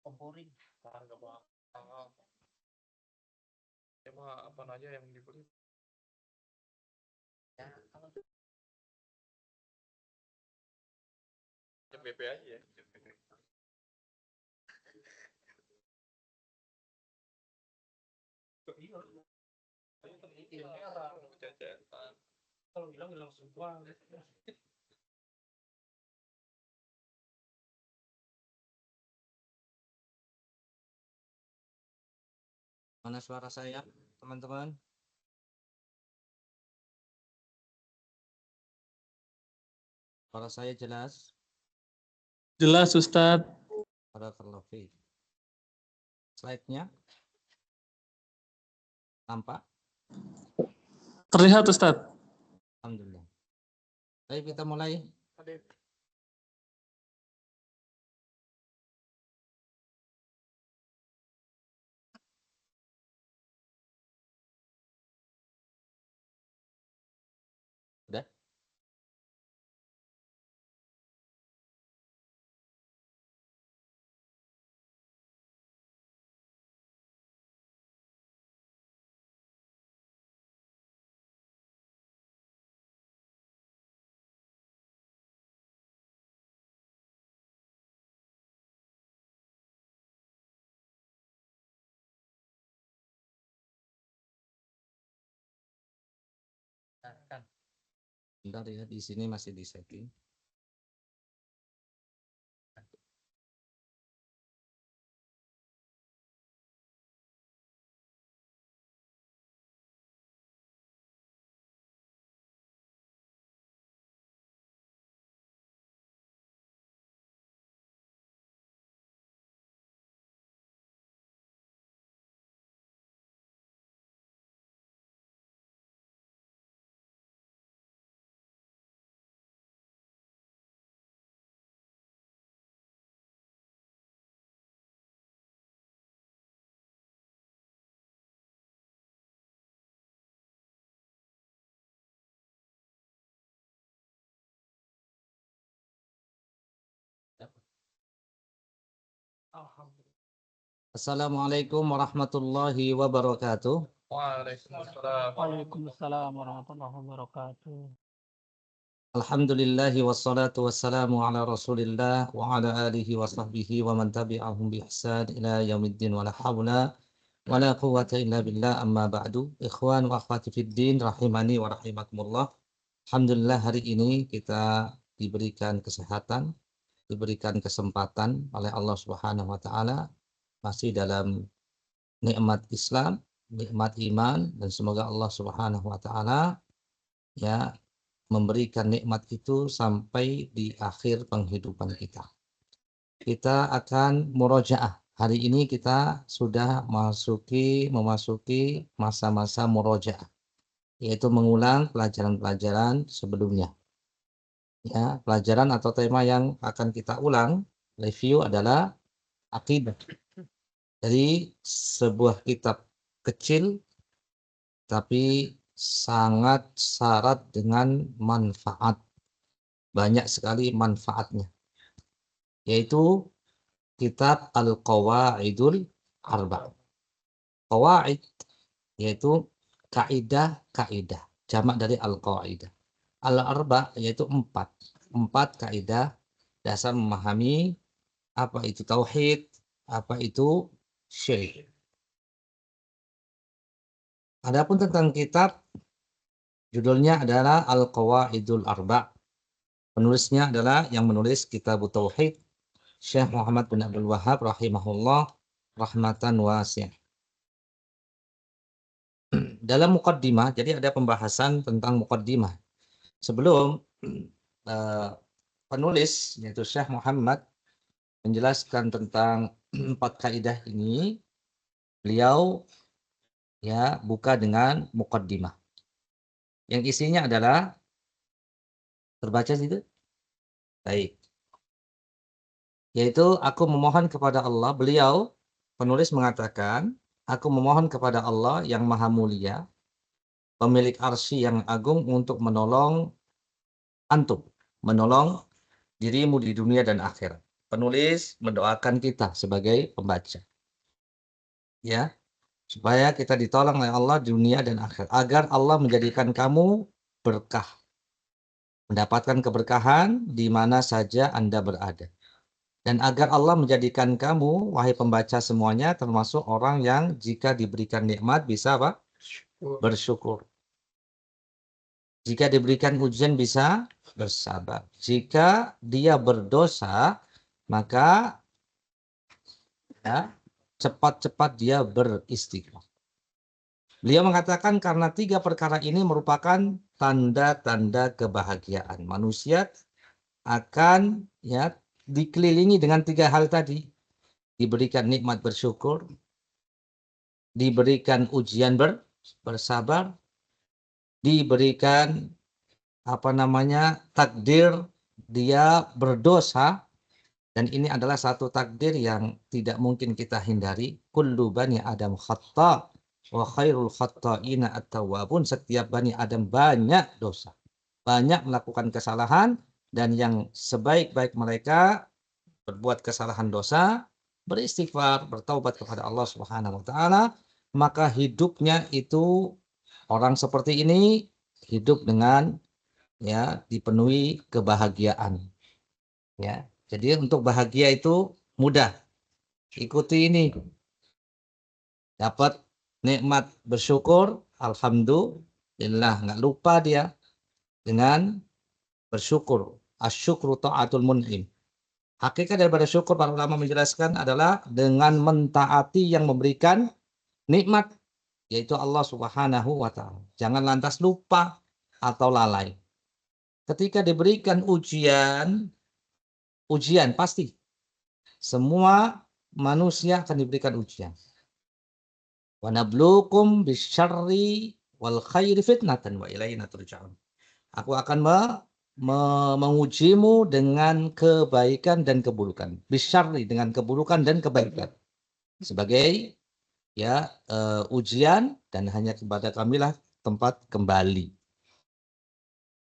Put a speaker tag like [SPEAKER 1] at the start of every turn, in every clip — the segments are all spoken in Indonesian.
[SPEAKER 1] komporin harga mahal. Cuma apa aja yang dibeli? Ya, kalau BP aja ya. Kalau bilang semua.
[SPEAKER 2] Mana suara saya, teman-teman? Suara saya jelas?
[SPEAKER 3] Jelas, Ustadz.
[SPEAKER 2] Barakallahu fiik. Slide-nya tampak?
[SPEAKER 3] Terlihat, Ustadz.
[SPEAKER 2] Alhamdulillah. Baik, kita mulai. Udah? Bentar ya, di sini masih di setting. Assalamualaikum warahmatullahi wabarakatuh.
[SPEAKER 1] Waalaikumsalam.
[SPEAKER 3] Waalaikumsalam warahmatullahi wabarakatuh.
[SPEAKER 2] Alhamdulillahi wassalatu wassalamu ala rasulillah wa ala alihi wa sahbihi wa man tabi'ahum bi ihsan ila yaumiddin wa la hawla wa la quwwata illa billah amma ba'du. Ikhwan wa akhwati fid din rahimani wa rahimakumullah. Alhamdulillah hari ini kita diberikan kesehatan, diberikan kesempatan oleh Allah Subhanahu wa taala masih dalam nikmat Islam, nikmat iman, dan semoga Allah Subhanahu wa taala ya memberikan nikmat itu sampai di akhir penghidupan kita. Kita akan murojaah. Hari ini kita sudah memasuki masa-masa murojaah, yaitu mengulang pelajaran-pelajaran sebelumnya. Ya, pelajaran atau tema yang akan kita ulang, review adalah akidah. Dari sebuah kitab kecil tapi sangat syarat dengan manfaat. Banyak sekali manfaatnya. Yaitu kitab Al-Qawaidul Arba'. Qawaid yaitu kaidah-kaidah. Jamak dari Al-Qaidah. Al-Arba' yaitu 4. 4 kaidah dasar memahami apa itu tauhid, apa itu syirik. Adapun tentang kitab, judulnya adalah Al-Qawaidul Arba'. Penulisnya adalah yang menulis kitab Tauhid, Syekh Muhammad bin Abdul Wahhab rahimahullah rahmatan wasi'ah. Dalam muqaddimah, jadi ada pembahasan tentang muqaddimah. Sebelum penulis, yaitu Syekh Muhammad, menjelaskan tentang 4 kaidah ini, beliau ya buka dengan muqaddimah. Yang isinya adalah terbaca situ? Baik. Yaitu aku memohon kepada Allah, beliau penulis mengatakan, aku memohon kepada Allah yang maha mulia, pemilik arsy yang agung untuk menolong antum, menolong dirimu di dunia dan akhirat. Penulis mendoakan kita sebagai pembaca. Ya, supaya kita ditolong oleh Allah di dunia dan akhirat. Agar Allah menjadikan kamu berkah. Mendapatkan keberkahan di mana saja Anda berada. Dan agar Allah menjadikan kamu, wahai pembaca semuanya, termasuk orang yang jika diberikan nikmat bisa apa? Bersyukur. Jika diberikan ujian bisa bersabar. Jika dia berdosa, maka ya, cepat-cepat dia beristighfar. Beliau mengatakan karena 3 perkara ini merupakan tanda-tanda kebahagiaan. Manusia akan ya dikelilingi dengan 3 hal tadi. Diberikan nikmat bersyukur, diberikan ujian bersabar, diberikan takdir dia berdosa, dan ini adalah satu takdir yang tidak mungkin kita hindari. Kullu bani Adam khata' wa khairul khata'ina at-tawwabun. Setiap bani Adam banyak dosa, banyak melakukan kesalahan, dan yang sebaik-baik mereka berbuat kesalahan dosa, beristighfar, bertaubat kepada Allah Subhanahu wa taala. Maka hidupnya itu orang seperti ini hidup dengan ya dipenuhi kebahagiaan. Ya. Jadi untuk bahagia itu mudah. Ikuti ini. Dapat nikmat bersyukur, alhamdulillah, nggak lupa dia dengan bersyukur. Asyukru ta'atul mun'im. Hakikat daripada syukur para ulama menjelaskan adalah dengan mentaati yang memberikan nikmat, yaitu Allah Subhanahu wa taala. Jangan lantas lupa atau lalai. Ketika diberikan ujian pasti semua manusia akan diberikan ujian. Wa nabluukum bisyarri wal khairi fitnatan wa ilaina turja'un. Aku akan mengujimu dengan kebaikan dan keburukan. Bisyarri dengan keburukan dan kebaikan. Sebagai ya ujian, dan hanya kepada kamilah tempat kembali.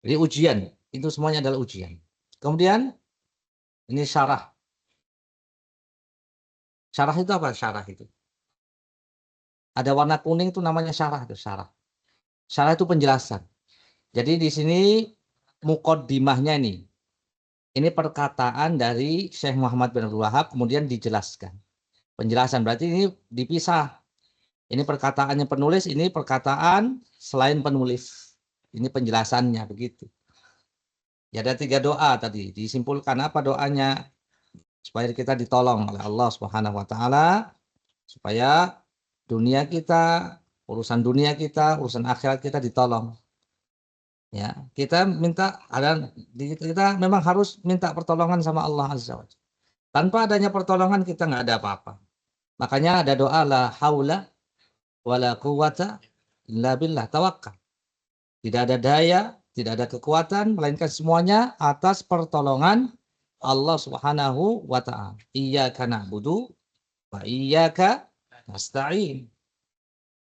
[SPEAKER 2] Jadi ujian, itu semuanya adalah ujian. Kemudian ini syarah. Syarah itu apa? Syarah itu ada warna kuning, itu namanya syarah. Itu syarah. Syarah itu penjelasan. Jadi di sini muqaddimahnya ini. Ini perkataan dari Syekh Muhammad bin Abdul Wahab, kemudian dijelaskan. Penjelasan berarti ini dipisah. Ini perkataannya penulis, ini perkataan selain penulis. Ini penjelasannya begitu. Ya, ada 3 doa tadi. Disimpulkan apa doanya? Supaya kita ditolong oleh Allah Subhanahu wa taala, supaya dunia kita, urusan dunia kita, urusan akhirat kita ditolong. Ya, kita memang harus minta pertolongan sama Allah Azza wa Jalla. Tanpa adanya pertolongan kita nggak ada apa-apa. Makanya ada doa la haula wala quwata illa billah, tawakkal. Tidak ada daya, tidak ada kekuatan, melainkan semuanya atas pertolongan Allah Subhanahu wa taala. Iyyaka na'budu wa iyyaka nasta'in.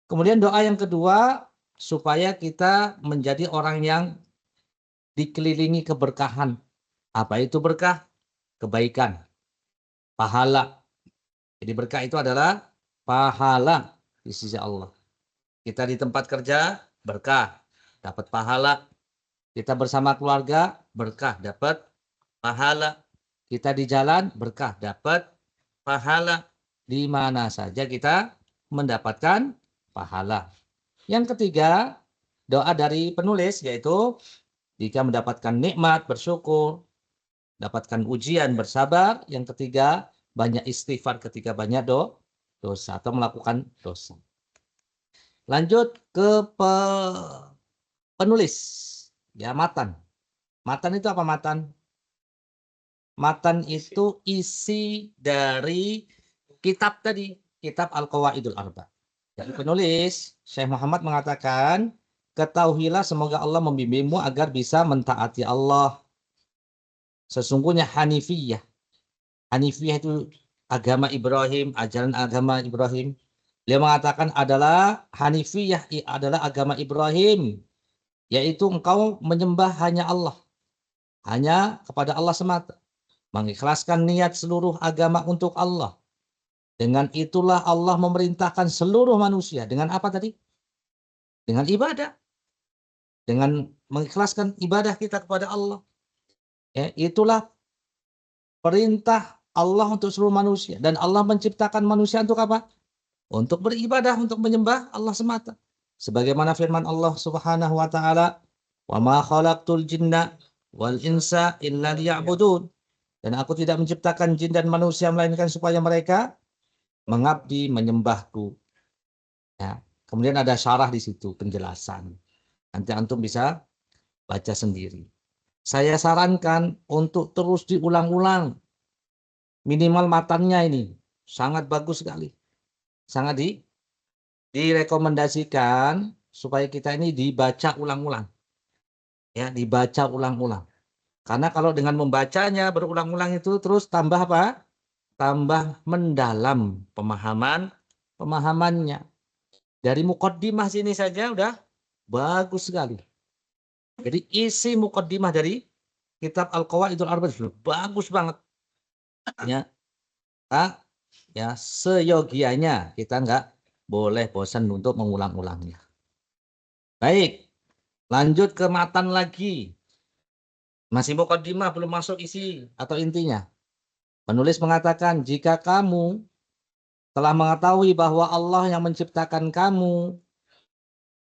[SPEAKER 2] Kemudian doa yang kedua, supaya kita menjadi orang yang dikelilingi keberkahan. Apa itu berkah? Kebaikan, pahala. Jadi berkah itu adalah pahala di sisi Allah. Kita di tempat kerja, berkah, dapat pahala. Kita bersama keluarga, berkah, dapat pahala. Kita di jalan, berkah, dapat pahala. Di mana saja kita mendapatkan pahala. Yang ketiga, doa dari penulis, yaitu jika mendapatkan nikmat, bersyukur, dapatkan ujian, bersabar. Yang ketiga, banyak istighfar ketika banyak dosa atau melakukan dosa. Lanjut ke penulis, ya, matan. Matan itu apa matan? Matan itu isi dari kitab tadi, kitab Al-Qawaidul Arba. Jadi penulis, Syekh Muhammad mengatakan, ketahuilah semoga Allah membimbingmu agar bisa mentaati Allah. Sesungguhnya Hanifiyah. Hanifiyah itu agama Ibrahim, ajaran agama Ibrahim. Dia mengatakan adalah Hanifiyah adalah agama Ibrahim, yaitu engkau menyembah hanya Allah, hanya kepada Allah semata. mengikhlaskan niat seluruh agama untuk Allah. Dengan itulah Allah memerintahkan seluruh manusia. Dengan apa tadi? Dengan ibadah. Dengan mengikhlaskan ibadah kita kepada Allah. Ya, itulah perintah Allah untuk seluruh manusia. Dan Allah menciptakan manusia untuk apa? Untuk beribadah, untuk menyembah Allah semata. Sebagaimana firman Allah Subhanahu wa taala, "Wa ma khalaqtul jinna wal insa illa liya'budun." Dan aku tidak menciptakan jin dan manusia melainkan supaya mereka mengabdi, menyembahku. Ya. Kemudian ada syarah di situ, penjelasan. Nanti antum bisa baca sendiri. Saya sarankan untuk terus diulang-ulang. Minimal matanya ini sangat bagus sekali. Sangat direkomendasikan supaya kita ini dibaca ulang-ulang. Ya, dibaca ulang-ulang. Karena kalau dengan membacanya berulang-ulang itu terus tambah apa? Tambah mendalam pemahamannya. Dari muqaddimah sini saja udah bagus sekali. Jadi isi muqaddimah dari kitab Al-Qawaidul Arba'ah itu bagus banget. Ya, ya seyogianya kita nggak boleh bosan untuk mengulang-ulangnya. Baik, lanjut ke matan lagi. Masih muqaddimah, belum masuk isi atau intinya. Penulis mengatakan, jika kamu telah mengetahui bahwa Allah yang menciptakan kamu,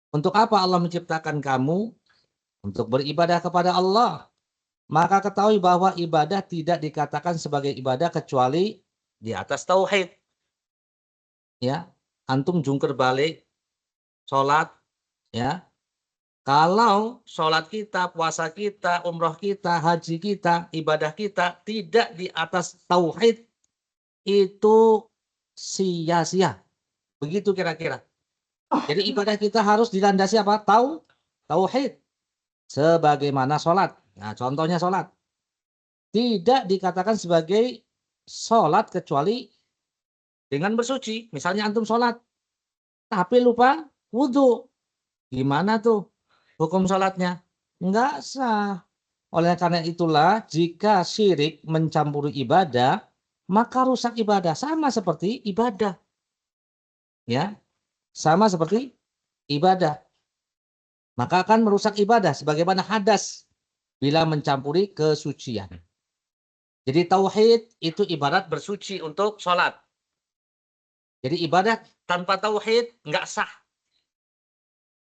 [SPEAKER 2] untuk apa Allah menciptakan kamu? Untuk beribadah kepada Allah. Maka ketahui bahwa ibadah tidak dikatakan sebagai ibadah kecuali di atas tauhid. Ya, antum jungkir balik sholat, ya. Kalau sholat kita, puasa kita, umroh kita, haji kita, ibadah kita tidak di atas tauhid, itu sia-sia. Begitu kira-kira. Jadi ibadah kita harus dilandasi apa? Tauhid. Sebagaimana sholat. Nah, contohnya sholat. Tidak dikatakan sebagai sholat kecuali dengan bersuci. Misalnya antum sholat, tapi lupa wudhu. Gimana tuh hukum sholatnya? Enggak sah. Oleh karena itulah, jika syirik mencampuri ibadah, maka rusak ibadah. Sama seperti ibadah. Ya, sama seperti ibadah. Maka akan merusak ibadah sebagaimana hadas bila mencampuri kesucian. Jadi tauhid itu ibarat bersuci untuk sholat. Jadi ibadah tanpa tauhid enggak sah.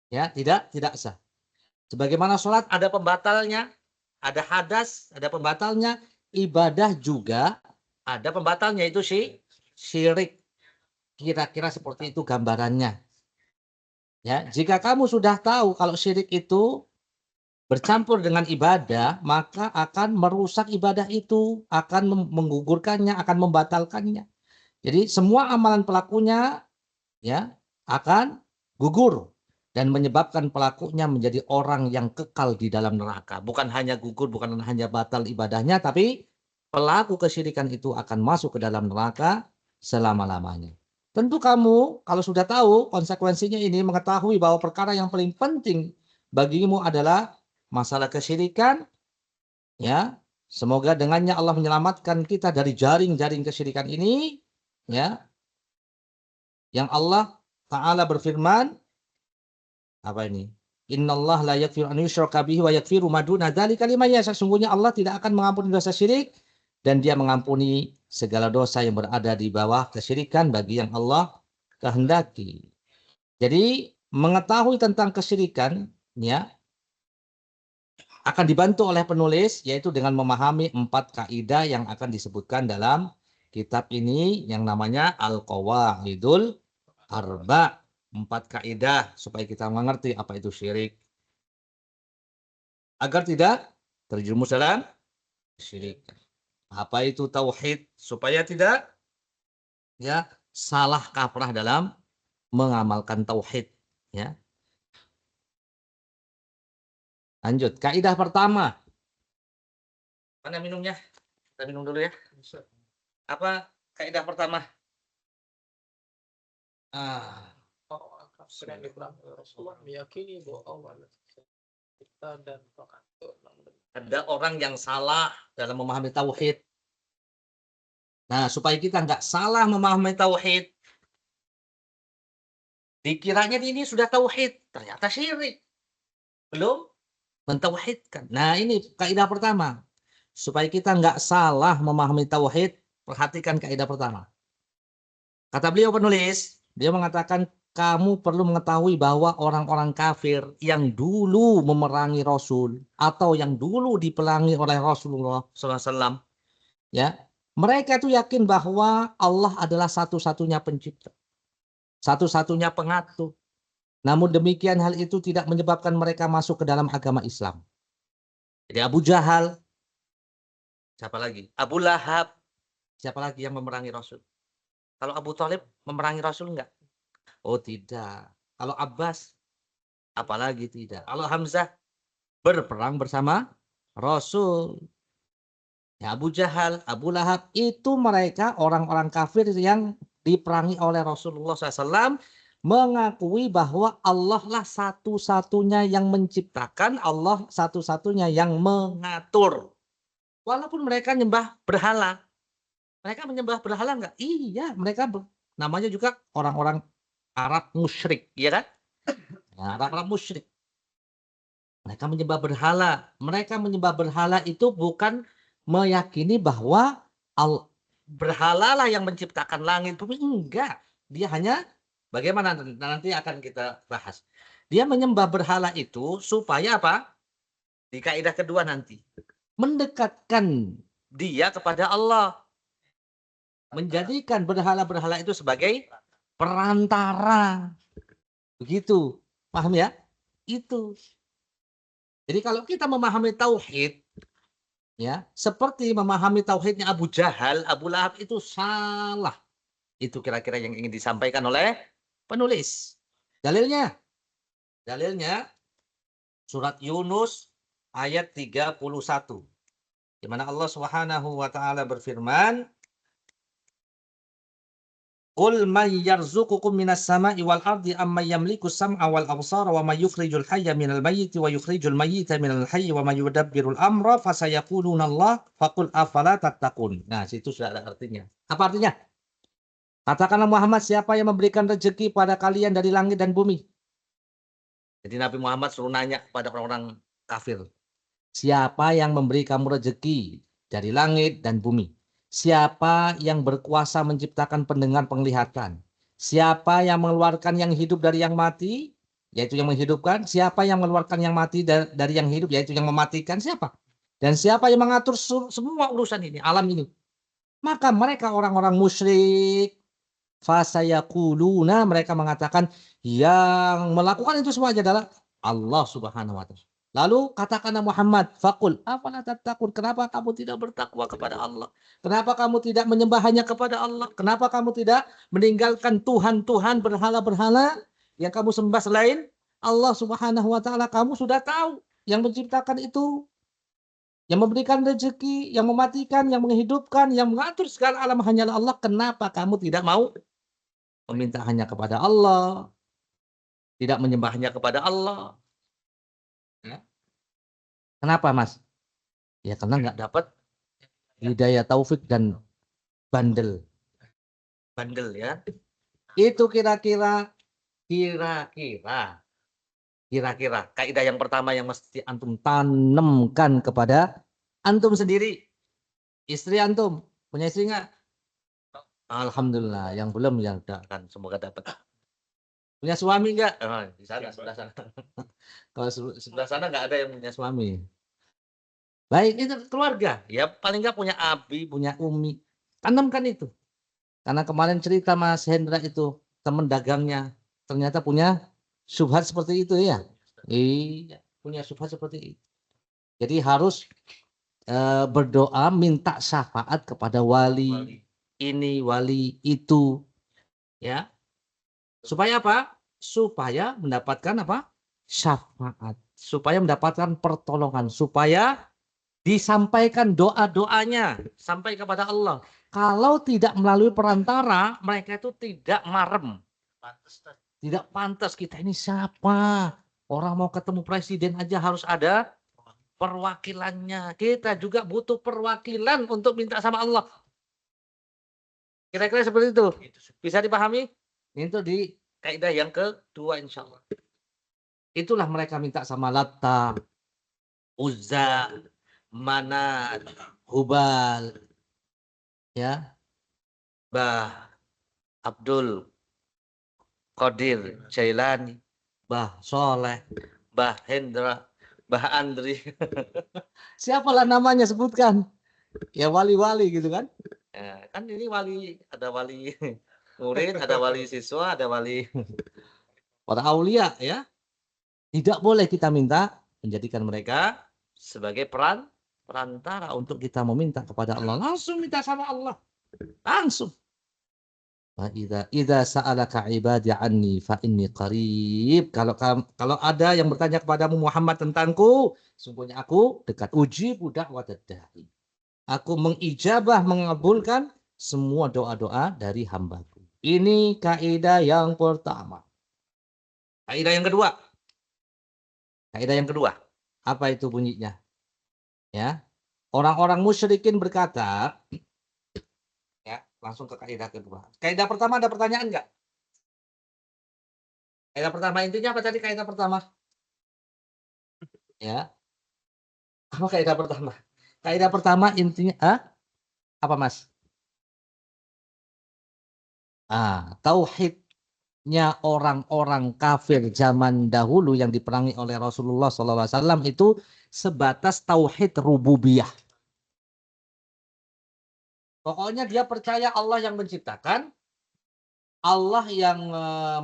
[SPEAKER 2] Ya, tidak sah. Sebagaimana sholat ada pembatalnya, ada hadas, ada pembatalnya, ibadah juga ada pembatalnya, itu syirik. Kira-kira seperti itu gambarannya. Ya, jika kamu sudah tahu kalau syirik itu bercampur dengan ibadah, maka akan merusak ibadah itu, akan menggugurkannya, akan membatalkannya. Jadi semua amalan pelakunya ya akan gugur dan menyebabkan pelakunya menjadi orang yang kekal di dalam neraka. Bukan hanya gugur, bukan hanya batal ibadahnya, tapi pelaku kesyirikan itu akan masuk ke dalam neraka selama-lamanya. Tentu kamu kalau sudah tahu konsekuensinya ini, mengetahui bahwa perkara yang paling penting bagimu adalah masalah kesyirikan, ya. Semoga dengannya Allah menyelamatkan kita dari jaring-jaring kesyirikan ini, ya. Yang Allah Ta'ala berfirman, apa ini? Innallaha la yaghfiru an yushraka bihi wa yaghfiru ma duna dzalika liman yasha. Sesungguhnya Allah tidak akan mengampuni dosa syirik dan Dia mengampuni segala dosa yang berada di bawah kesyirikan bagi yang Allah kehendaki. Jadi mengetahui tentang kesyirikan ya akan dibantu oleh penulis, yaitu dengan memahami 4 kaidah yang akan disebutkan dalam kitab ini yang namanya Al-Qawaidul Arba'. 4 kaidah supaya kita mengerti apa itu syirik, agar tidak terjerumus dalam syirik. Apa itu tauhid, supaya tidak ya salah kaprah dalam mengamalkan tauhid, ya. Lanjut, kaidah pertama. Mana minumnya? Kita minum dulu ya. Apa kaidah pertama?
[SPEAKER 1] Rasulullah meyakini bahwa Allah kita dan
[SPEAKER 2] Ada orang yang salah dalam memahami tauhid. Nah, supaya kita nggak salah memahami tauhid. Dikiranya ini sudah tauhid, ternyata syirik. Belum mentauhidkan. Nah, ini kaidah pertama. Supaya kita nggak salah memahami tauhid, perhatikan kaidah pertama. Kata beliau penulis, dia mengatakan kamu perlu mengetahui bahwa orang-orang kafir yang dulu memerangi Rasul atau yang dulu diperangi oleh Rasulullah SAW, ya, mereka itu yakin bahwa Allah adalah satu-satunya pencipta, satu-satunya pengatur. Namun demikian hal itu tidak menyebabkan mereka masuk ke dalam agama Islam. Jadi Abu Jahal, siapa lagi? Abu Lahab, siapa lagi yang memerangi Rasul? Kalau Abu Thalib memerangi Rasul enggak? Oh tidak. Kalau Abbas, apalagi tidak. Kalau Hamzah berperang bersama Rasul. Ya, Abu Jahal, Abu Lahab itu mereka orang-orang kafir yang diperangi oleh Rasulullah SAW, mengakui bahwa Allah lah satu-satunya yang menciptakan, Allah satu-satunya yang mengatur. Walaupun mereka nyembah berhala. Mereka menyembah berhala enggak? Iya, mereka namanya juga orang-orang Arab musyrik, ya kan? Nah, Arab musyrik. Mereka menyembah berhala. Mereka menyembah berhala itu bukan meyakini bahwa berhala lah yang menciptakan langit bumi. Enggak. Dia hanya bagaimana nanti akan kita bahas. Dia menyembah berhala itu supaya apa? Di kaidah kedua nanti. Mendekatkan dia kepada Allah. Menjadikan berhala-berhala itu sebagai perantara. Begitu. Paham ya? Itu. Jadi kalau kita memahami tauhid, ya, seperti memahami tauhidnya Abu Jahal, Abu Lahab itu salah. Itu kira-kira yang ingin disampaikan oleh penulis. Dalilnya surat Yunus ayat 31. Di mana Allah Subhanahu wa taala berfirman, Qul man yarzuqukum minas sama'i wal ardi amman yamliku sam'a wal absara wa may yukhrijul hayya minal mayyiti wa yukhrijul mayyita minal hayyi wa may yudabbirul amra fasayaquluna Allah faqul afala tattaqun. Nah, situ sudah ada artinya. Apa artinya? Katakanlah Muhammad, siapa yang memberikan rezeki pada kalian dari langit dan bumi? Jadi Nabi Muhammad suruh nanya kepada orang-orang kafir. Siapa yang memberi kamu rezeki dari langit dan bumi? Siapa yang berkuasa menciptakan pendengar penglihatan? Siapa yang mengeluarkan yang hidup dari yang mati, yaitu yang menghidupkan? Siapa yang mengeluarkan yang mati dari yang hidup, yaitu yang mematikan? Siapa? Dan siapa yang mengatur semua urusan ini, alam ini? Maka mereka orang-orang musyrik, fasayaquluna, mereka mengatakan yang melakukan itu semua adalah Allah Subhanahu wa taala. Lalu katakanlah Muhammad, faqul afala tattaqun, kenapa kamu tidak bertakwa kepada Allah? Kenapa kamu tidak menyembah hanya kepada Allah? Kenapa kamu tidak meninggalkan Tuhan-Tuhan berhala-berhala yang kamu sembah selain Allah Subhanahu wa taala? Kamu sudah tahu yang menciptakan itu, yang memberikan rezeki, yang mematikan, yang menghidupkan, yang mengatur segala alam hanyalah Allah. Kenapa kamu tidak mau meminta hanya kepada Allah, tidak menyembahnya kepada Allah? Ya. Kenapa, Mas? Ya karena nggak dapat hidayah taufik dan bandel. Bandel ya. Itu kira-kira kaidah yang pertama yang mesti antum tanamkan kepada antum sendiri. Istri antum punya istri nggak? Alhamdulillah. Yang belum ya udah kan semoga dapat. Punya suami nggak? Oh, di sana sebelah sana. Kalau sebelah sana nggak ada yang punya suami. Baik, itu keluarga. Ya paling nggak punya abi, punya umi. Tanamkan itu. Karena kemarin cerita Mas Hendra itu, teman dagangnya, ternyata punya syubhat seperti itu ya. Iya, punya syubhat seperti itu. Jadi harus berdoa minta syafaat kepada wali. Ini, wali itu. Ya. Supaya apa? Supaya mendapatkan apa? Syafaat. Supaya mendapatkan pertolongan. Supaya disampaikan doa-doanya sampai kepada Allah. Kalau tidak melalui perantara, mereka itu tidak marem. Tidak pantas, kita ini siapa? Orang mau ketemu presiden aja harus ada perwakilannya. Kita juga butuh perwakilan untuk minta sama Allah. Kira-kira seperti itu. Bisa dipahami? Itu di kaidah yang kedua insya Allah. Itulah mereka minta sama Latta, Uzza, Manat, Hubal, ya, Bah Abdul Qadir Jailani, Bah Soleh, Bah Hendra, Bah Andri. Siapalah namanya sebutkan. Ya wali-wali gitu kan. Ya, kan ini wali, ada wali murid, ada wali siswa, ada wali para aulia ya. Tidak boleh kita minta menjadikan mereka sebagai perantara untuk kita meminta kepada Allah. Langsung minta sama Allah. Langsung. Idza sa'alaka ibadi anni fa inni qarib. Kalau ada yang bertanya kepadamu Muhammad tentangku, sungguhnya aku dekat. Ujibu da'watad da'i. Aku mengijabah, mengabulkan semua doa-doa dari hambaku. Ini kaidah yang pertama. Kaidah yang kedua. Kaidah yang kedua. Apa itu bunyinya? Ya. Orang-orang musyrikin berkata, ya, langsung ke kaidah kedua. Kaidah pertama ada pertanyaan enggak? Kaidah pertama intinya apa tadi kaidah pertama? Ya. Apa kaidah pertama? Kaidah pertama intinya apa Mas? Tauhidnya orang-orang kafir zaman dahulu yang diperangi oleh Rasulullah SAW itu sebatas tauhid rububiyah. Pokoknya dia percaya Allah yang menciptakan, Allah yang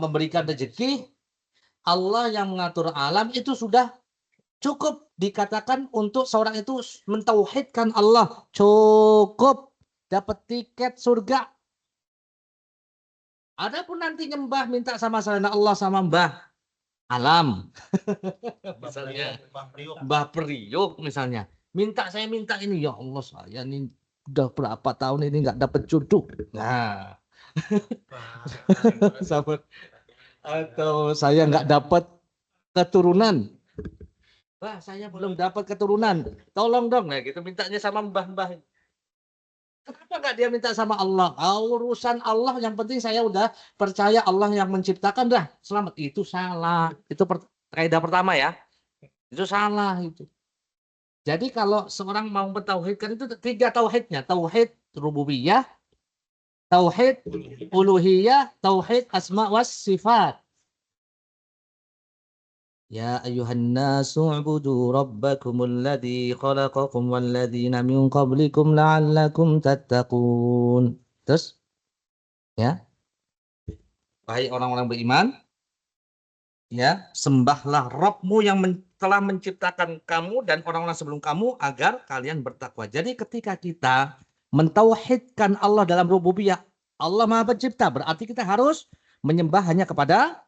[SPEAKER 2] memberikan rezeki, Allah yang mengatur alam, itu sudah cukup dikatakan untuk seorang itu mentauhidkan Allah. Cukup dapat tiket surga. Adapun nanti nyembah minta sama selain Allah sama Mbah Alam. Misalnya Mbah Priuk misalnya. Saya minta ini ya Allah, saya ini udah berapa tahun ini nggak dapat jodoh. Nah. Atau saya nggak dapat keturunan. Wah, saya belum dapat keturunan. Tolong dong, nah gitu mintanya sama mbah-mbah. Kenapa nggak dia minta sama Allah? Urusan Allah yang penting saya udah percaya Allah yang menciptakan dah. Selamat. Itu salah. Itu kaidah pertama ya. Itu salah itu. Jadi kalau seorang mau mentauhidkan itu 3 tauhidnya. Tauhid rububiyah, tauhid uluhiyah, tauhid asma was sifat. Ya ayuhan nasu ubudu rabbakumul ladzi khalaqakum wal ladzina min qablikum la'allakum tattaqun. Terus ya. Wahai orang-orang beriman, ya, sembahlah Rabbmu yang telah menciptakan kamu dan orang-orang sebelum kamu agar kalian bertakwa. Jadi ketika kita mentauhidkan Allah dalam rububiyah, Allah Maha Pencipta, berarti kita harus menyembah hanya kepada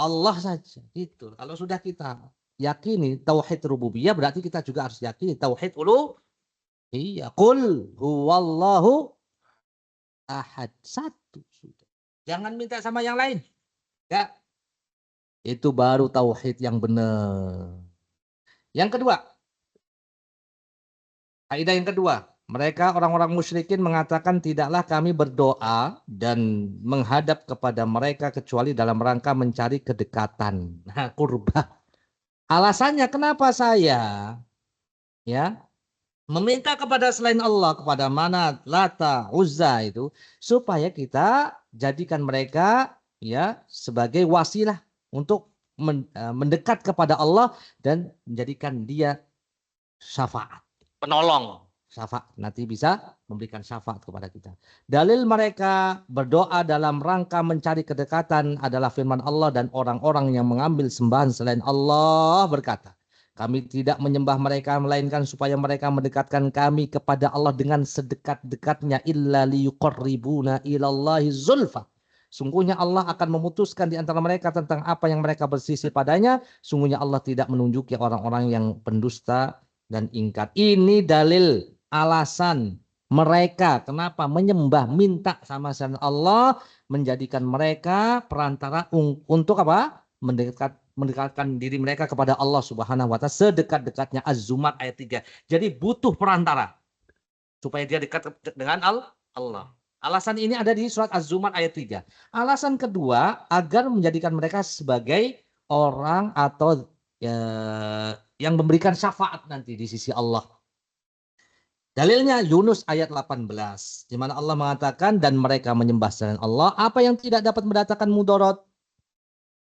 [SPEAKER 2] Allah saja. Gitu. Kalau sudah kita yakini tauhid rububiyah, berarti kita juga harus yakini tauhid uluhiyah. Qul huwallahu ahad. Satu sudah. Jangan minta sama yang lain. Ya. Itu baru tauhid yang benar. Yang kedua. Kaidah yang kedua. Mereka orang-orang musyrikin mengatakan tidaklah kami berdoa dan menghadap kepada mereka kecuali dalam rangka mencari kedekatan. Nah, kurba. Alasannya kenapa saya ya meminta kepada selain Allah, kepada Manat, Lata, Uzza itu supaya kita jadikan mereka ya sebagai wasilah untuk mendekat kepada Allah dan menjadikan dia syafaat, penolong. Syafaat nanti bisa memberikan syafaat kepada kita. Dalil mereka berdoa dalam rangka mencari kedekatan adalah firman Allah, dan orang-orang yang mengambil sembahan selain Allah berkata, kami tidak menyembah mereka melainkan supaya mereka mendekatkan kami kepada Allah dengan sedekat-dekatnya, illa liyuqarribuna ilallahi zulfa. Sungguhnya Allah akan memutuskan di antara mereka tentang apa yang mereka bersisi padanya. Sungguhnya Allah tidak menunjuki orang-orang yang pendusta dan ingkar. Ini dalil alasan mereka kenapa menyembah, minta sama selain Allah, menjadikan mereka perantara untuk apa? Mendekatkan diri mereka kepada Allah Subhanahu wa taala sedekat-dekatnya. Az-Zumar ayat 3. Jadi butuh perantara supaya dia dekat dengan Allah. Alasan ini ada di surat Az-Zumar ayat 3. Alasan kedua, agar menjadikan mereka sebagai orang atau yang memberikan syafaat nanti di sisi Allah. Dalilnya Yunus ayat 18, di mana Allah mengatakan dan mereka menyembah selain Allah apa yang tidak dapat mendatangkan mudarat,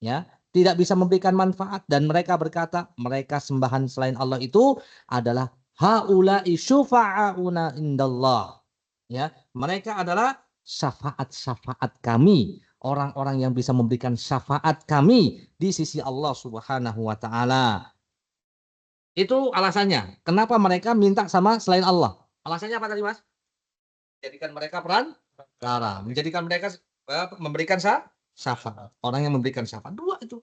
[SPEAKER 2] ya, tidak bisa memberikan manfaat, dan mereka berkata mereka sembahan selain Allah itu adalah haula'i syufa'auna indallah. Ya, mereka adalah syafaat-syafaat kami, orang-orang yang bisa memberikan syafaat kami di sisi Allah Subhanahu wa taala. Itu alasannya. Kenapa mereka minta sama selain Allah? Alasannya apa tadi, Mas? Menjadikan mereka perantara, menjadikan mereka memberikan syafaat. Orang yang memberikan syafaat. Dua itu.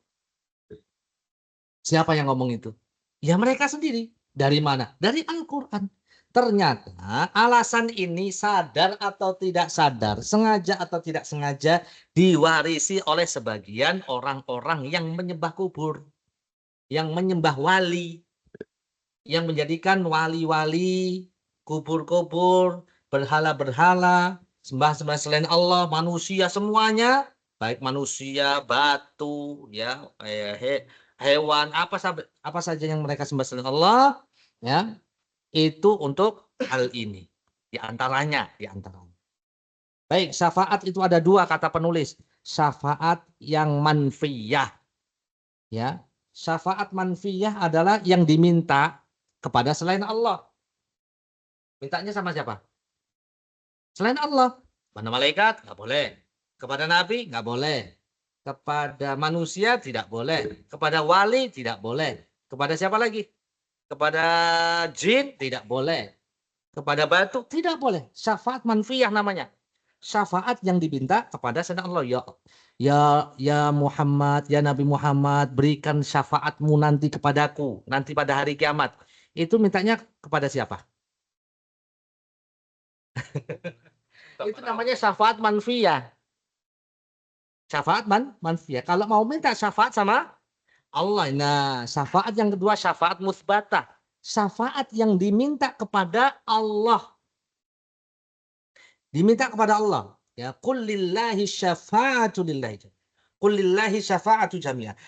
[SPEAKER 2] Siapa yang ngomong itu? Ya mereka sendiri. Dari mana? Dari Al-Quran. Ternyata alasan ini sadar atau tidak sadar, sengaja atau tidak sengaja diwarisi oleh sebagian orang-orang yang menyembah kubur, yang menyembah wali, yang menjadikan wali-wali, kubur-kubur, berhala-berhala, sembah-sembah selain Allah, manusia semuanya, baik manusia, batu, ya, hewan, apa saja yang mereka sembah selain Allah, ya, itu untuk hal ini. Di antaranya. Baik, syafaat itu ada dua kata penulis. Syafaat yang manfiyah. Ya, syafaat manfiyah adalah yang diminta kepada selain Allah. Mintanya sama siapa? Selain Allah. Kepada malaikat nggak boleh. Kepada nabi nggak boleh. Kepada manusia tidak boleh. Kepada wali tidak boleh. Kepada siapa lagi? Kepada jin tidak boleh. Kepada batu tidak boleh. Syafaat manfiyah namanya. Syafaat yang diminta kepada selain Allah. Ya Muhammad, ya Nabi Muhammad, berikan syafaatmu nanti kepadaku, nanti pada hari kiamat. Itu mintanya kepada siapa? Itu namanya syafaat manfiyah. Syafaat manfiyah. Kalau mau minta syafaat sama Allah. Nah, syafaat yang kedua syafaat musbatah. Syafaat yang diminta kepada Allah. Diminta kepada Allah. Ya, qul lillahi syafa'atu lillahi. Qul lillahi syafa'atu jami'ah.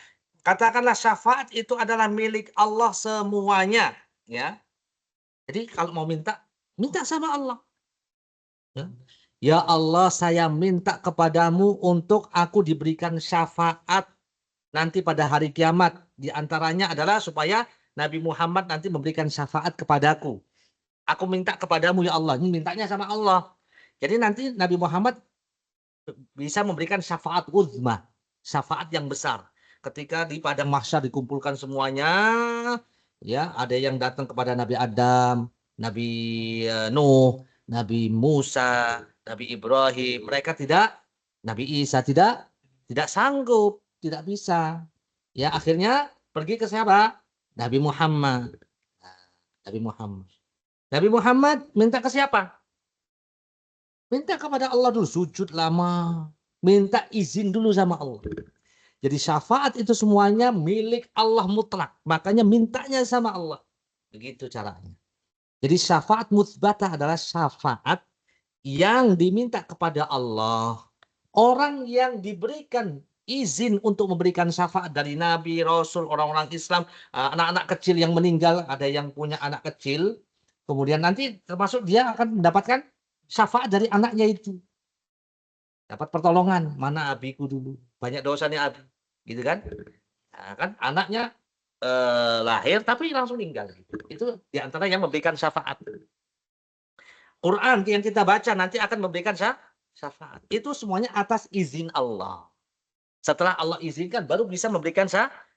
[SPEAKER 2] Katakanlah syafaat itu adalah milik Allah semuanya, ya. Jadi kalau mau minta sama Allah. Ya Allah, saya minta kepadamu untuk aku diberikan syafaat nanti pada hari kiamat. Di antaranya adalah supaya Nabi Muhammad nanti memberikan syafaat kepadaku. Aku minta kepadamu ya Allah. Ini mintanya sama Allah. Jadi nanti Nabi Muhammad bisa memberikan syafaat uzma, syafaat yang besar. Ketika di padang mahsyar dikumpulkan semuanya, ya, ada yang datang kepada Nabi Adam, Nabi Nuh, Nabi Musa, Nabi Ibrahim, mereka Nabi Isa tidak sanggup, tidak bisa. Ya, akhirnya pergi ke siapa? Nabi Muhammad. Nabi Muhammad minta ke siapa? Minta kepada Allah dulu, sujud lama, minta izin dulu sama Allah. Jadi syafaat itu semuanya milik Allah mutlak, makanya mintanya sama Allah. Begitu caranya. Jadi syafaat mutsbatah adalah syafaat yang diminta kepada Allah. Orang yang diberikan izin untuk memberikan syafaat dari Nabi, Rasul, orang-orang Islam, anak-anak kecil yang meninggal, ada yang punya anak kecil, kemudian nanti termasuk dia akan mendapatkan syafaat dari anaknya itu. Dapat pertolongan, mana abiku dulu, banyak dosanya abi, gitu kan? Nah, kan anaknya lahir tapi langsung meninggal. Itu diantara yang memberikan syafaat. Quran yang kita baca nanti akan memberikan syafaat. Itu semuanya atas izin Allah. Setelah Allah izinkan baru bisa memberikan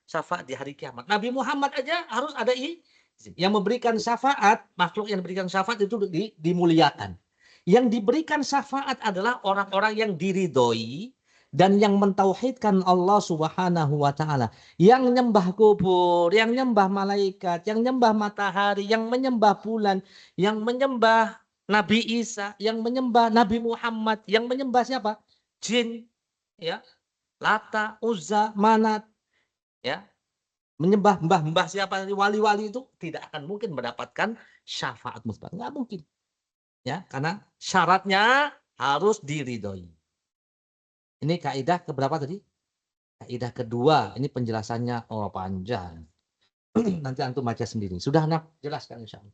[SPEAKER 2] syafaat di hari kiamat. Nabi Muhammad aja harus ada izin. Yang memberikan syafaat, makhluk yang diberikan syafaat itu dimuliakan. Yang diberikan syafaat adalah orang-orang yang diridhoi dan yang mentauhidkan Allah Subhanahu wa taala, yang menyembah kubur, yang menyembah malaikat, yang menyembah matahari, yang menyembah bulan, yang menyembah Nabi Isa, yang menyembah Nabi Muhammad, yang menyembah siapa? Jin, ya. Lata, Uzza, Manat, ya. Menyembah mbah-mbah siapa, wali-wali itu tidak akan mungkin mendapatkan syafaat musbat. Enggak mungkin. Ya, karena syaratnya harus diridhoi. Ini kaidah keberapa tadi? Kaidah kedua. Ini penjelasannya panjang. Nanti antum baca sendiri. Sudah anak jelaskan insyaallah.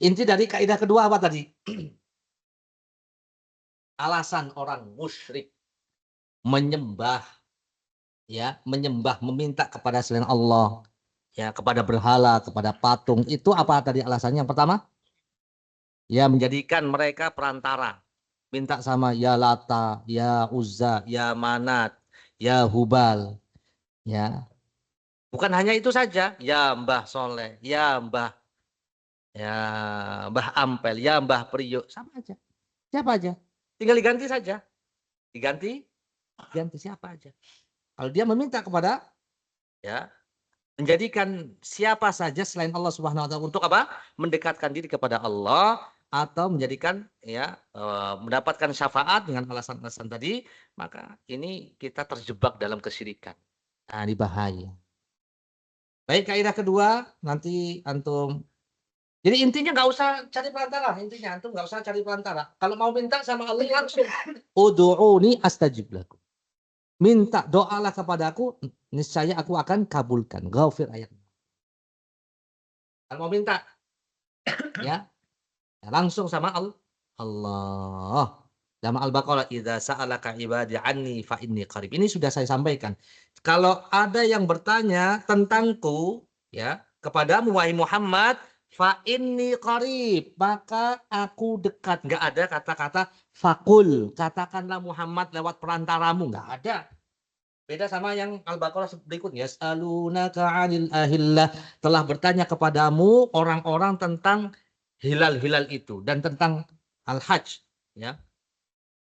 [SPEAKER 2] Inti dari kaidah kedua apa tadi? Alasan orang musyrik menyembah, meminta kepada selain Allah, kepada berhala, kepada patung, itu apa tadi alasannya? Yang pertama, menjadikan mereka perantara. Minta sama ya Lata, ya Uzza, ya Manat, ya Hubal. Bukan hanya itu saja, ya Mbah Soleh, ya Mbah Ampel, ya Mbah Priyo, sama aja. Siapa aja? Tinggal diganti saja. Diganti siapa aja. Kalau dia meminta kepada menjadikan siapa saja selain Allah Subhanahu wa taala untuk apa? Mendekatkan diri kepada Allah atau menjadikan mendapatkan syafaat dengan alasan-alasan tadi, maka ini kita terjebak dalam kesyirikan. Nah, ini bahaya. Baik, kaidah kedua nanti antum. Jadi intinya nggak usah cari perantara, intinya antum nggak usah cari perantara. Kalau mau minta sama Allah langsung, ud'uuni astajib lakum. Minta doalah kepadaku, niscaya aku akan kabulkan. Ghafir ayat. Kalau mau minta, langsung sama Allah. Dalam Al-Baqarah, idza sa'alaka ibadi anni fa inni qarib. Ini sudah saya sampaikan. Kalau ada yang bertanya tentangku, kepadamu wahai Muhammad, fa inni qarib, maka aku dekat. Enggak ada kata-kata fakul, katakanlah Muhammad lewat perantaramu, enggak ada. Beda sama yang Al-Baqarah berikutnya, yas'alunaka 'anil ahillah, telah bertanya kepadamu orang-orang tentang hilal-hilal itu dan tentang al-hajj,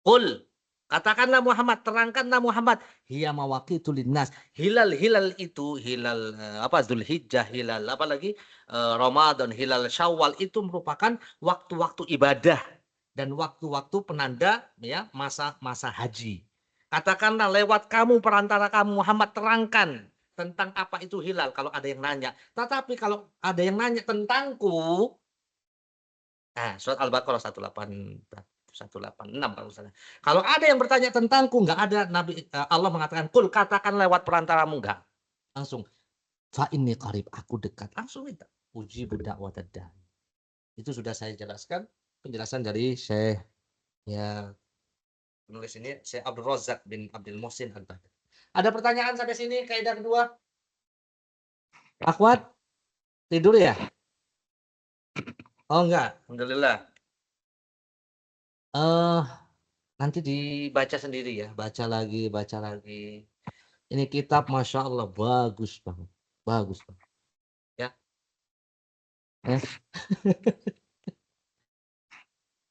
[SPEAKER 2] Qul, katakanlah Muhammad, terangkanlah Muhammad, hiya mawaqitul linnas. Hilal-hilal itu, hilal Dzulhijjah, hilal apalagi Ramadan, hilal Syawal itu merupakan waktu-waktu ibadah dan waktu-waktu penanda masa haji. Katakanlah lewat kamu, perantara kamu Muhammad, terangkan tentang apa itu hilal kalau ada yang nanya. Tetapi kalau ada yang nanya tentangku, surat Al-Baqarah 186 kalau salah. Kalau ada yang bertanya tentangku, enggak ada Nabi Allah mengatakan kul, katakan lewat perantaramu, enggak. Langsung fa inni qarib, aku dekat. Langsung minta ujibu da'watad da'i. Itu sudah saya jelaskan, penjelasan dari Syekh penulis ini, Syekh Abdul Razak bin Abdul Muhsin Al-Badr. Ada pertanyaan sampai sini kaidah kedua? Akhwat tidur ya? Oh enggak, alhamdulillah. Nanti dibaca sendiri ya, baca lagi. Ini kitab Masya Allah bagus banget, ya.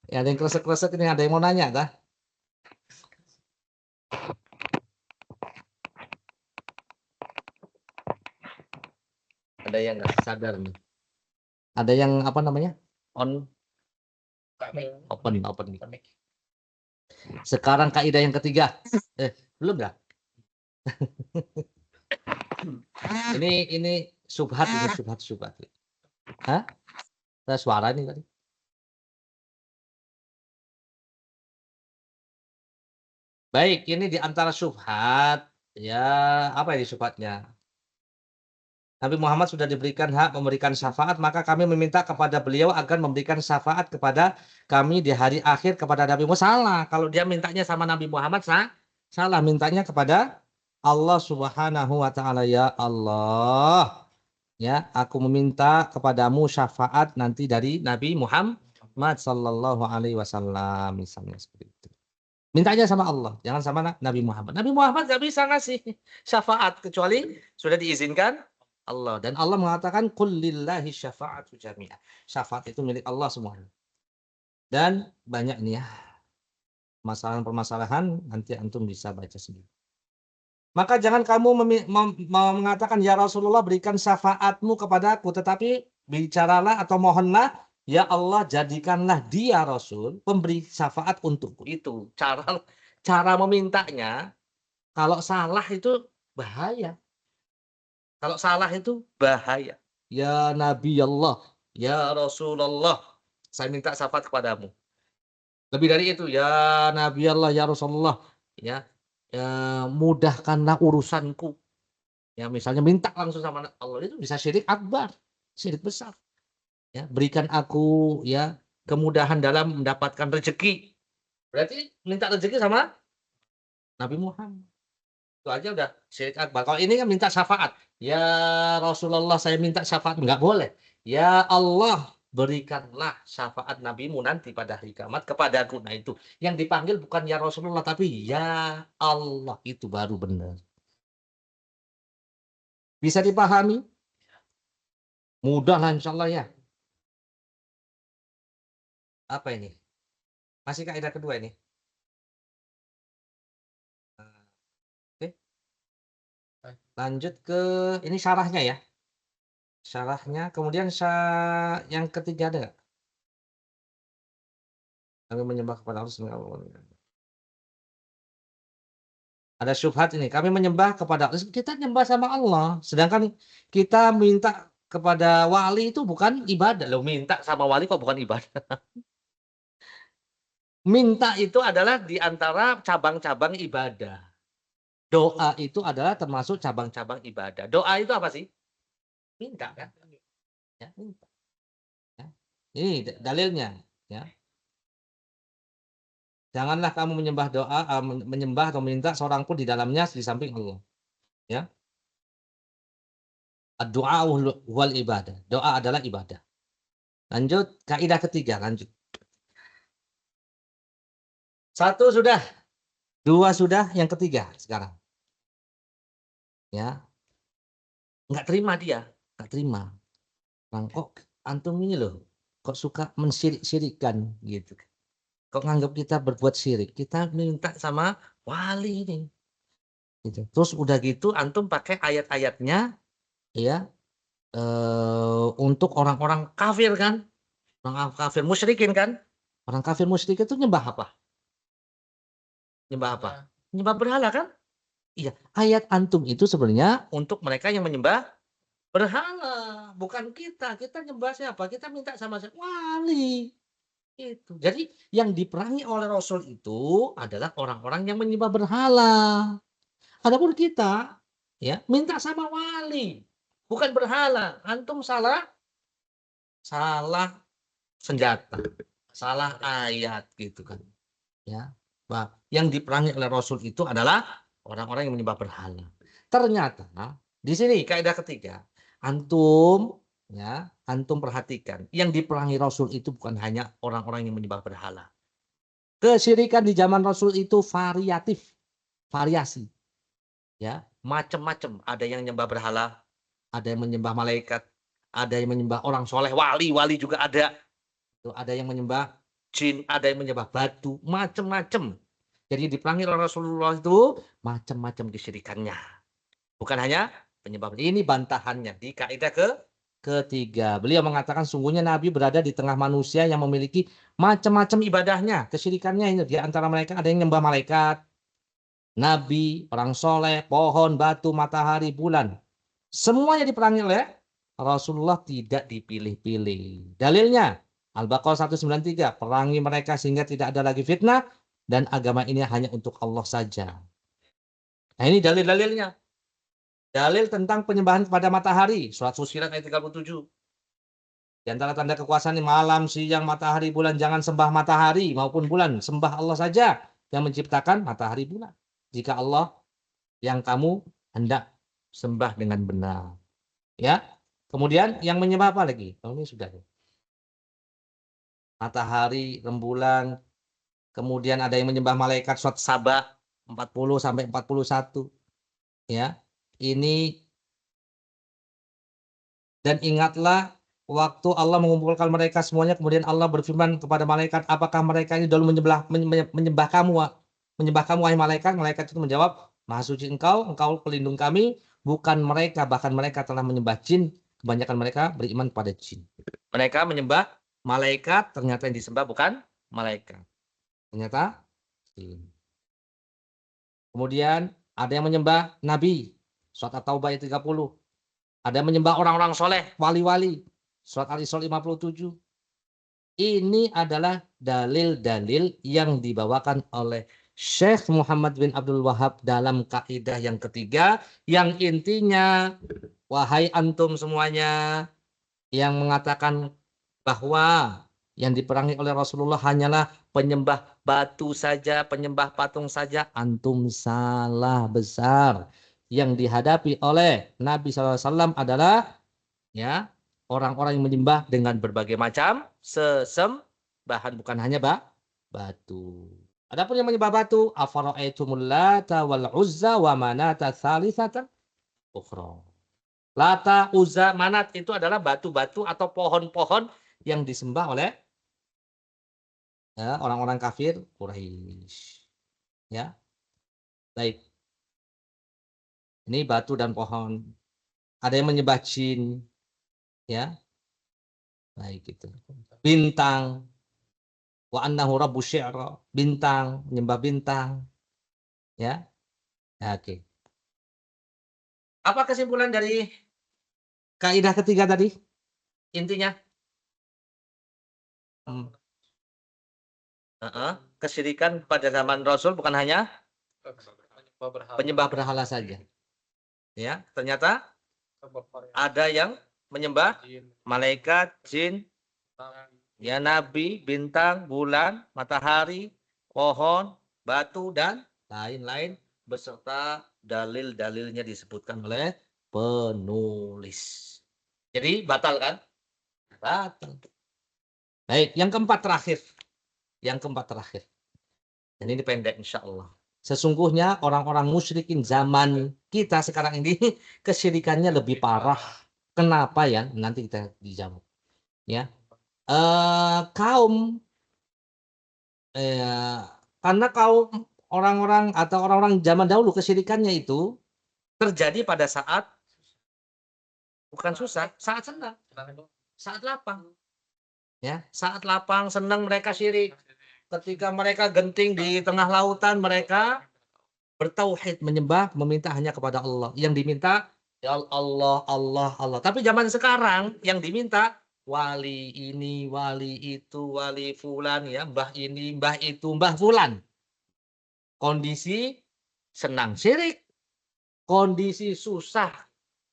[SPEAKER 2] Ya, ada yang kresek-kresek ini, ada yang mau nanya kah? Ada yang nggak sadar nih? Ada yang apa namanya? Open. Sekarang kaidah yang ketiga. Belum nggak? ini subhat, subhat. Hah? Ada suara nih tadi. Baik, ini di antara subhat, apa ini subhatnya? Nabi Muhammad sudah diberikan hak memberikan syafaat, maka kami meminta kepada beliau agar memberikan syafaat kepada kami di hari akhir kepada Nabi Muhammad. Salah, kalau dia mintanya sama Nabi Muhammad, salah, mintanya kepada Allah Subhanahu wa taala. Ya Allah, aku meminta kepadamu syafaat nanti dari Nabi Muhammad sallallahu alaihi wasallam, misalnya seperti itu. Mintanya sama Allah, jangan sama Nabi Muhammad. Nabi Muhammad nggak bisa ngasih syafaat kecuali sudah diizinkan Allah. Dan Allah mengatakan qul lillahi syafa'atu jami'ah. Syafaat itu milik Allah semuanya. Dan banyak nih permasalahan nanti antum bisa baca sendiri. Maka jangan kamu mengatakan ya Rasulullah berikan syafaatmu kepadaku, tetapi bicaralah atau mohonlah ya Allah jadikanlah dia Rasul pemberi syafaat untukku. Itu cara memintanya. Kalau salah itu bahaya. Kalau salah itu bahaya. Ya Nabi Allah, ya Rasulullah, saya minta syafaat kepadamu. Lebih dari itu, ya Nabi Allah, ya Rasulullah, ya, mudahkanlah urusanku. Ya, misalnya minta langsung sama Allah itu bisa syirik akbar, syirik besar. Ya, berikan aku ya kemudahan dalam mendapatkan rezeki. Berarti minta rezeki sama Nabi Muhammad. Itu aja udah syirik akbar. Kalau ini kan minta syafaat. Ya Rasulullah, saya minta syafaat. Enggak boleh. Ya Allah, berikanlah syafaat nabimu nanti pada hari kiamat kepadaku. Nah itu. Yang dipanggil bukan ya Rasulullah, tapi ya Allah. Itu baru benar. Bisa dipahami? Mudah lah insya Allah ya. Apa ini? Masih kaidah kedua ini? Oke. Lanjut ke ini syarahnya ya. Syarahnya. Kemudian yang ketiga ada nggak? Kami menyembah kepada Allah. Ada syubhat ini. Kami menyembah kepada Allah. Kita nyembah sama Allah. Sedangkan kita minta kepada wali itu bukan ibadah. Loh, minta sama wali kok bukan ibadah? Minta itu adalah di antara cabang-cabang ibadah. Doa itu adalah termasuk cabang-cabang ibadah. Doa itu apa sih? Minta kan? Ya, minta. Ya. Ini dalilnya. Ya. Janganlah kamu menyembah menyembah atau meminta seorang pun di dalamnya di samping Allah. Ya. Doa wal ibadah. Doa adalah ibadah. Lanjut, kaidah ketiga, lanjut. 1 sudah, 2 sudah, yang ketiga sekarang. Ya. Enggak terima dia, enggak terima. Bang, kok antum ini loh, kok suka mensirik-sirikan gitu. Kok nganggap kita berbuat syirik? Kita minta sama wali ini. Gitu. Terus udah gitu antum pakai ayat-ayatnya ya untuk orang-orang kafir kan? Orang kafir musyrikin kan? Orang kafir musyrik itu nyembah apa? Nyembah apa? Nyembah berhala kan? Iya, ayat antum itu sebenarnya untuk mereka yang menyembah berhala, bukan kita. Kita nyembah siapa? Kita minta sama siapa? Wali. Itu. Jadi yang diperangi oleh Rasul itu adalah orang-orang yang menyembah berhala. Adapun kita ya minta sama wali, bukan berhala. Antum salah senjata, salah ayat gitu kan. Ya. Nah, yang diperangi oleh Rasul itu adalah orang-orang yang menyembah berhala. Ternyata di sini kaidah ketiga, antum perhatikan, yang diperangi Rasul itu bukan hanya orang-orang yang menyembah berhala. Kesyirikan di zaman Rasul itu variasi. Ya, macam-macam. Ada yang menyembah berhala, ada yang menyembah malaikat, ada yang menyembah orang soleh, wali juga ada. Ada yang menyembah jin, ada yang menyembah batu, macam-macam. Jadi diperangi oleh Rasulullah itu macam-macam kesyirikannya. Bukan hanya penyembah. Ini bantahannya di kaidah ketiga. Beliau mengatakan sungguhnya Nabi berada di tengah manusia yang memiliki macam-macam ibadahnya. Kesyirikannya ini di antara mereka ada yang menyembah malaikat, nabi, orang soleh, pohon, batu, matahari, bulan. Semuanya diperangi oleh Rasulullah, tidak dipilih-pilih. Dalilnya Al-Baqarah 193, perangi mereka sehingga tidak ada lagi fitnah dan agama ini hanya untuk Allah saja. Nah ini dalil-dalilnya. Dalil tentang penyembahan kepada matahari, surat Fussilat ayat 37. Di antara tanda kekuasaan malam, siang, matahari, bulan, jangan sembah matahari maupun bulan, sembah Allah saja yang menciptakan matahari bulan. Jika Allah yang kamu hendak sembah dengan benar. Ya. Kemudian yang menyembah apa lagi? Oh, ini sudah. Matahari, rembulan, kemudian ada yang menyembah malaikat, surat Saba 40 sampai 41. Ya. Ini dan ingatlah waktu Allah mengumpulkan mereka semuanya, kemudian Allah berfirman kepada malaikat, apakah mereka ini dulu menyembah kamu wahai malaikat? Malaikat itu menjawab, Maha suci engkau pelindung kami, bukan mereka, bahkan mereka telah menyembah jin, kebanyakan mereka beriman pada jin. Mereka menyembah malaikat, ternyata yang disembah bukan malaikat, ternyata jin. Kemudian ada yang menyembah nabi, surat At-Taubah ayat 30. Ada yang menyembah orang-orang soleh, wali-wali, surat Al-Isra 57. Ini adalah dalil-dalil yang dibawakan oleh Syekh Muhammad bin Abdul Wahab dalam kaidah yang ketiga, yang intinya, wahai antum semuanya yang mengatakan bahwa yang diperangi oleh Rasulullah hanyalah penyembah batu saja, penyembah patung saja, antum salah besar. Yang dihadapi oleh Nabi SAW adalah ya orang-orang yang menyembah dengan berbagai macam sesembahan, bukan hanya batu. Adapun yang menyembah batu, afara'aitumul lata wal uzza wa manata tsalitsatan ukhra. Lata, Uzza, Manat itu adalah batu-batu atau pohon-pohon yang disembah oleh ya, orang-orang kafir Quraisy. Ya, baik. Ini batu dan pohon. Ada yang menyembah jin, ya, baik itu. Bintang, wa annahu rabbu syi'ra, bintang, menyembah bintang, ya. Ya, oke. Apa kesimpulan dari kaidah ketiga tadi? Intinya, kesyirikan pada zaman Rasul bukan hanya penyembah berhala saja. Ya, ternyata ada yang menyembah malaikat, jin, ya nabi, bintang, bulan, matahari, pohon, batu dan lain-lain beserta dalil-dalilnya disebutkan oleh penulis. Jadi batal kan? Batal. Baik, yang keempat terakhir. Yang keempat terakhir. Dan ini pendek insya Allah. Sesungguhnya orang-orang musyrikin zaman kita sekarang ini kesyirikannya lebih parah. Kenapa ya? Nanti kita dijawab. Ya, kaum karena kaum orang-orang atau orang-orang zaman dahulu kesyirikannya itu terjadi pada saat bukan susah, saat senang, saat lapang. Ya, saat lapang senang mereka syirik. Ketika mereka genting di tengah lautan, mereka bertauhid, menyembah, meminta hanya kepada Allah. Yang diminta ya Allah, Allah, Allah. Tapi zaman sekarang yang diminta wali ini, wali itu, wali fulan, ya, mbah ini, mbah itu, mbah fulan. Kondisi senang syirik, kondisi susah,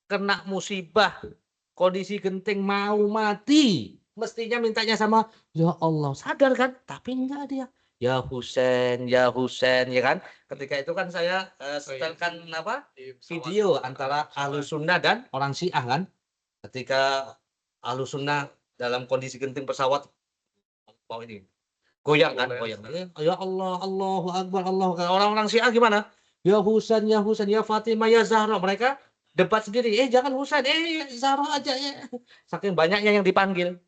[SPEAKER 2] kena musibah, kondisi genting mau mati. Mestinya mintanya sama ya Allah, sadar kan? Tapi enggak dia. Ya Husain, ya kan? Ketika itu kan saya setelkan video antara Ahlus Sunnah dan orang Syiah kan? Ketika Ahlus Sunnah dalam kondisi genting pesawat, ini goyang kan, goyang. Ya Allah, Allahu Akbar, Allahu Akbar. Orang-orang Syiah gimana? Ya Husain, ya Fatimah, ya Zahra. Mereka debat sendiri. Jangan Husain, Zahra aja ya. Saking banyaknya yang dipanggil.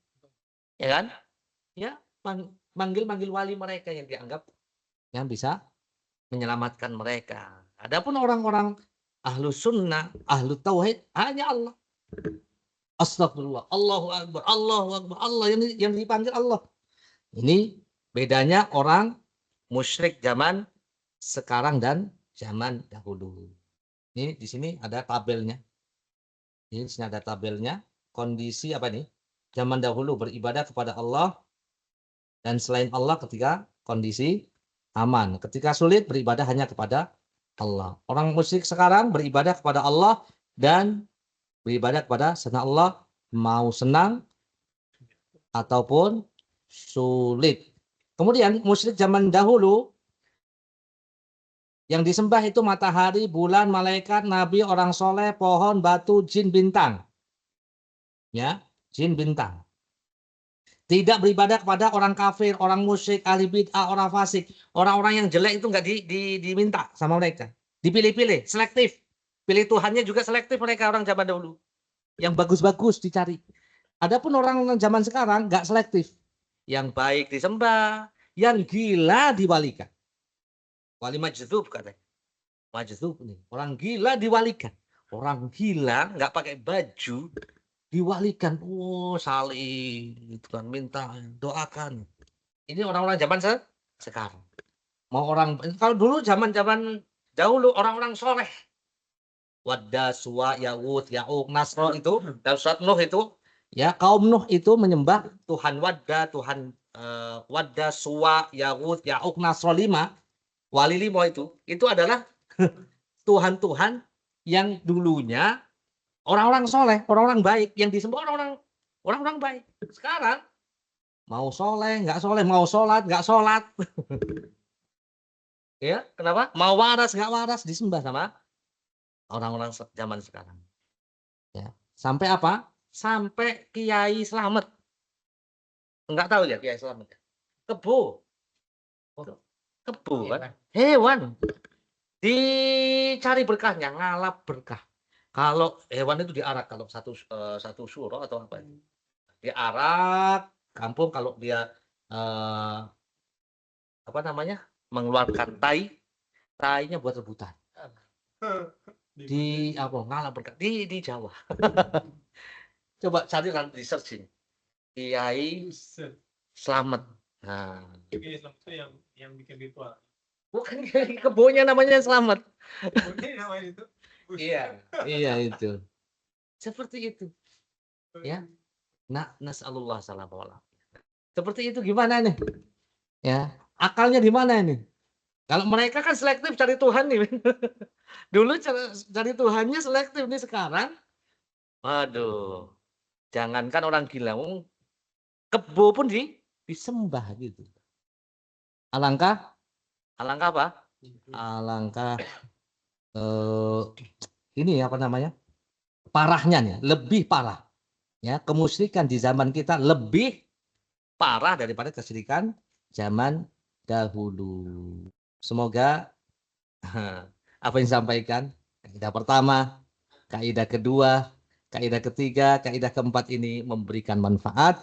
[SPEAKER 2] Ya kan? Ya, manggil wali mereka yang dianggap yang bisa menyelamatkan mereka. Adapun orang-orang ahlu sunnah, ahlu tauhid, hanya Allah. Astagfirullah, Allahu Akbar, Allah yang dipanggil Allah. Ini bedanya orang musyrik zaman sekarang dan zaman dahulu. Ini di sini ada tabelnya. Ini di sini ada tabelnya. Kondisi apa nih? Zaman dahulu beribadah kepada Allah dan selain Allah ketika kondisi aman. Ketika sulit beribadah hanya kepada Allah. Orang musyrik sekarang beribadah kepada Allah dan beribadah kepada selain Allah, mau senang ataupun sulit. Kemudian musyrik zaman dahulu yang disembah itu matahari, bulan, malaikat, nabi, orang soleh, pohon, batu, jin, bintang. Ya, jin, bintang. Tidak beribadah kepada orang kafir, orang musyrik, ahli bid'ah, orang fasik. Orang-orang yang jelek itu nggak diminta sama mereka. Dipilih-pilih, selektif. Pilih Tuhannya juga selektif mereka orang zaman dahulu. Yang bagus-bagus dicari. Adapun orang zaman sekarang nggak selektif. Yang baik disembah, yang gila diwalikan. Wali majdzub katanya. Majdzub nih, orang gila diwalikan. Orang gila nggak pakai baju diwalikan. Saling gitu kan, minta doakan. Ini orang-orang zaman sekarang. Mau orang kalau dulu zaman dahulu orang-orang soleh. Wadda, Suwa, Ya'ud, Ya'uq, Nasro itu dalam surat Nuh itu Ya, kaum Nuh itu menyembah Tuhan Wadda, Tuhan Wadda, Suwa, Yahud, Ya'uq, Nasrolima, Walilimo itu adalah Tuhan-Tuhan yang dulunya orang-orang soleh, orang-orang baik, yang disembah orang-orang baik. Sekarang mau soleh, nggak soleh, mau sholat, nggak sholat. Ya, kenapa? Mau waras, nggak waras, disembah sama orang-orang zaman sekarang. Ya. Sampai apa? Sampai Kiai Slamet. Enggak tahu ya Kiai Slamet. Kebo. Kebo kan? Hewan. Dicari berkahnya, ngalap berkah. Kalau hewan itu diarak, kalau satu suro atau apa itu. Diarak, kampung kalau dia apa namanya? Mengeluarkan tainya buat rebutan. Di apa? Ngalap berkah di Jawa. Coba cari nanti di searching. Kiai Slamet. Nah,
[SPEAKER 4] Kiai Slamet itu yang bikin ritual.
[SPEAKER 2] bukan Kiai kebonya namanya Slamet.
[SPEAKER 4] Ini namanya itu.
[SPEAKER 2] Iya itu. Seperti itu. Ya. Nasallallahu salam wa seperti itu gimana nih? Ya, akalnya di mana ini? Kalau mereka kan selektif cari Tuhan nih. Dulu cari Tuhannya selektif nih sekarang. Waduh. Jangankan orang gila, kebo pun disembah gitu. Alangkah apa? Alangkah ini apa namanya? Parahnya nih, lebih parah. Ya, kemusyrikan di zaman kita lebih parah daripada kesyirikan zaman dahulu. Semoga apa yang disampaikan, kaidah pertama, kaidah kedua, kaidah ketiga, kaidah keempat ini memberikan manfaat.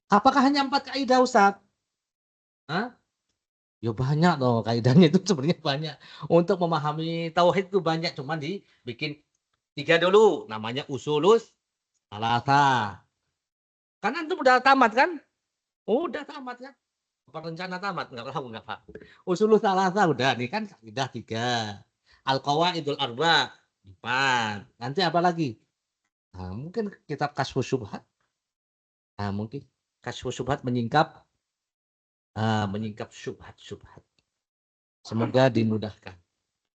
[SPEAKER 2] Apakah hanya 4 kaidah, Ustaz? Hah? Ya banyak loh, kaidahnya itu sebenarnya banyak. Untuk memahami tauhid itu banyak, cuman dibikin 3 dulu, namanya usulus salasa. Kan antum udah tamat kan? Udah tamat kan? Rencana tamat enggak tahu enggak Pak. Usulus salasa udah nih kan kaidah 3. Al-qawaidul arba 4. Nanti apa lagi? Nah, mungkin kitab Kasyfus Syubhat. Nah, mungkin Kasyfus Syubhat menyingkap syubhat-syubhat. Semoga dimudahkan.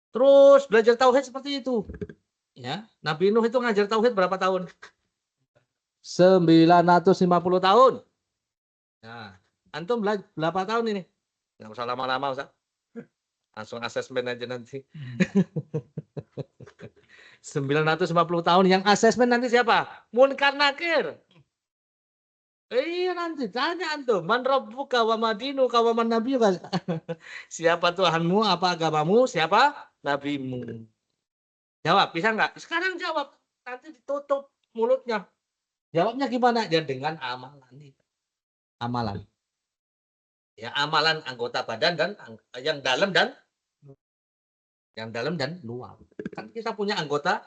[SPEAKER 2] Terus belajar tauhid seperti itu. Ya, Nabi Nuh itu ngajar tauhid berapa tahun? 950 tahun. Nah, antum berapa tahun ini? Nggak usah lama-lama, Ustaz. Langsung asesmen aja nanti. 950 tahun yang asesmen nanti siapa? Munkar Nakir. Iya nanti tanya antum, man rabbuka wa madinuka wa man nabiyuka. Siapa Tuhanmu, apa agamamu, siapa nabimu? Jawab, bisa nggak? Sekarang jawab, nanti ditutup mulutnya. Jawabnya gimana? Ya dengan amalan itu. Amalan. Ya amalan anggota badan dan yang dalam dan luar. Kan kita punya anggota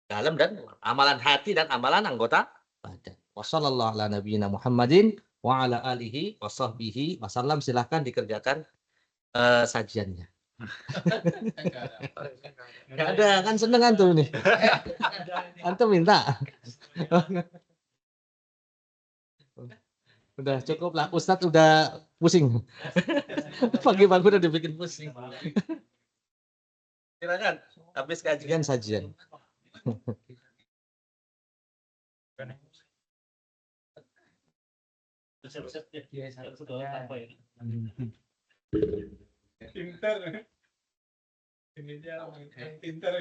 [SPEAKER 2] dalam dan luar. Amalan hati dan amalan anggota badan. Wassallallahu ala nabiyina Muhammadin wa ala alihi wa sahbihi wasallam. Silahkan dikerjakan sajiannya. Nggak ada, kan seneng antum nih. Antum minta. Udah cukup lah, Ustadz udah pusing. Pagi-pagi udah dibikin pusing. Silakan, habis kajian sajian.
[SPEAKER 4] Pintar. Ini dia pintar.